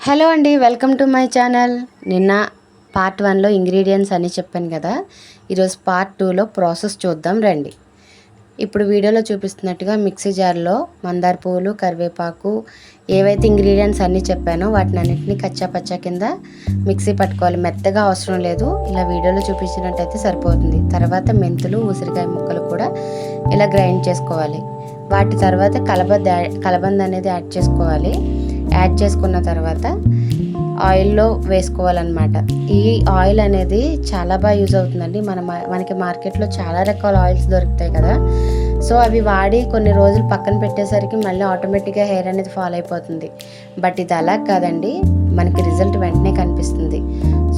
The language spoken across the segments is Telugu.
హలో అండి, వెల్కమ్ టు మై ఛానల్. నిన్న పార్ట్ 1లో ఇంగ్రీడియంట్స్ అన్నీ చెప్పాను కదా. ఈరోజు పార్ట్ 2లో ప్రాసెస్ చూద్దాం రండి. ఇప్పుడు వీడియోలో చూపిస్తున్నట్టుగా మిక్సీ జార్లో మందార పువ్వులు, కరివేపాకు, ఏవైతే ఇంగ్రీడియంట్స్ అన్నీ చెప్పానో వాటిని అన్నింటినీ కచ్చా పచ్చా కింద మిక్సీ పట్టుకోవాలి. మెత్తగా అవసరం లేదు, ఇలా వీడియోలో చూపించినట్టయితే సరిపోతుంది. తర్వాత మెంతులు, ఉసిరికాయ ముక్కలు కూడా ఇలా గ్రైండ్ చేసుకోవాలి. వాటి తర్వాత కలబంద అనేది యాడ్ చేసుకోవాలి. యాడ్ చేసుకున్న తర్వాత ఆయిల్లో వేసుకోవాలన్నమాట. ఈ ఆయిల్ అనేది చాలా బాగా యూజ్ అవుతుందండి. మనకి మార్కెట్లో చాలా రకాల ఆయిల్స్ దొరుకుతాయి కదా. సో అవి వాడి కొన్ని రోజులు పక్కన పెట్టేసరికి మళ్ళీ ఆటోమేటిక్గా హెయిర్ అనేది ఫాల్ అయిపోతుంది. బట్ ఇది అలా కాదండి, మనకి రిజల్ట్ వెంటనే కనిపిస్తుంది.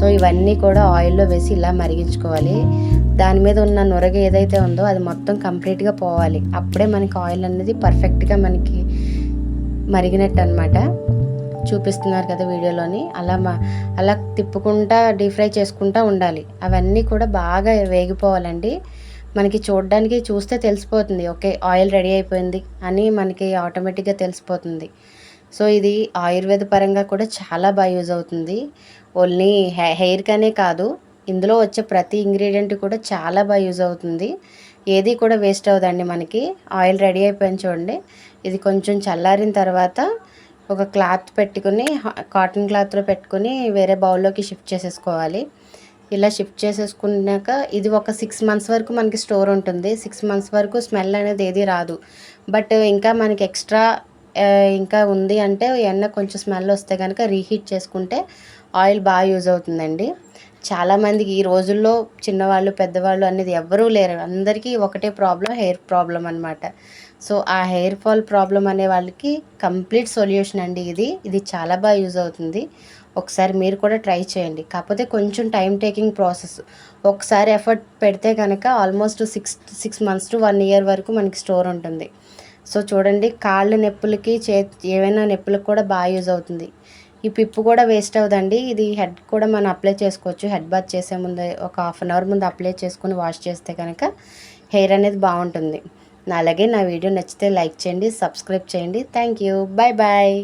సో ఇవన్నీ కూడా ఆయిల్లో వేసి ఇలా మరిగించుకోవాలి. దాని మీద ఉన్న నొరగ ఏదైతే ఉందో అది మొత్తం కంప్లీట్గా పోవాలి. అప్పుడే మనకి ఆయిల్ అనేది పర్ఫెక్ట్గా మనకి మరిగినట్టు అనమాట. చూపిస్తున్నారు కదా వీడియోలోని. అలా తిప్పుకుంటా డీప్ ఫ్రై చేసుకుంటూ ఉండాలి. అవన్నీ కూడా బాగా వేగిపోవాలండి. మనకి చూస్తే తెలిసిపోతుంది, ఓకే ఆయిల్ రెడీ అయిపోయింది అని మనకి ఆటోమేటిక్గా తెలిసిపోతుంది. సో ఇది ఆయుర్వేద పరంగా కూడా చాలా బాగా యూజ్ అవుతుంది. ఓన్లీ హెయిర్కనే కాదు, ఇందులో వచ్చే ప్రతి ఇంగ్రీడియంట్ కూడా చాలా బాగా యూజ్ అవుతుంది. ఏది కూడా వేస్ట్ అవ్వదండి. మనకి ఆయిల్ రెడీ అయిపోయింది చూడండి. ఇది కొంచెం చల్లారిన తర్వాత ఒక క్లాత్ పెట్టుకుని, కాటన్ క్లాత్లో పెట్టుకుని వేరే బౌల్లోకి షిఫ్ట్ చేసేసుకోవాలి. ఇలా షిఫ్ట్ చేసేసుకున్నాక ఇది ఒక 6 months వరకు మనకి స్టోర్ ఉంటుంది. 6 months వరకు స్మెల్ అనేది ఏది రాదు. బట్ ఇంకా మనకి ఎక్స్ట్రా ఇంకా ఉంది అంటే ఎన్న కొంచెం స్మెల్ వస్తే కనుక రీహీట్ చేసుకుంటే ఆయిల్ బాగా యూజ్ అవుతుందండి. చాలామందికి ఈ రోజుల్లో చిన్నవాళ్ళు పెద్దవాళ్ళు అనేది ఎవ్వరూ లేరు. అందరికీ ఒకటే ప్రాబ్లం, హెయిర్ ప్రాబ్లం అనమాట. సో ఆ హెయిర్ ఫాల్ ప్రాబ్లం అనే వాళ్ళకి కంప్లీట్ సొల్యూషన్ అండి ఇది చాలా బాగా యూజ్ అవుతుంది. ఒకసారి మీరు కూడా ట్రై చేయండి. కాకపోతే కొంచెం టైం టేకింగ్ ప్రాసెస్. ఒకసారి ఎఫర్ట్ పెడితే కనుక ఆల్మోస్ట్ 6 months to 1 year వరకు మనకి స్టోర్ ఉంటుంది. సో చూడండి, కాళ్ళ నొప్పులకి ఏవైనా నొప్పులకు కూడా బాగా యూజ్ అవుతుంది. ఈ పిప్పు కూడా వేస్ట్ అవుదండి. ఇది హెడ్ కూడా మనం అప్లై చేసుకోవచ్చు. హెడ్ బాత్ చేసే ముందు ఒక 1/2 hour ముందు అప్లై చేసుకుని వాష్ చేస్తే కనుక హెయిర్ అనేది బాగుంటుంది. అలాగే నా వీడియో నచ్చితే లైక్ చేయండి, సబ్స్క్రైబ్ చేయండి. Thank you, bye bye.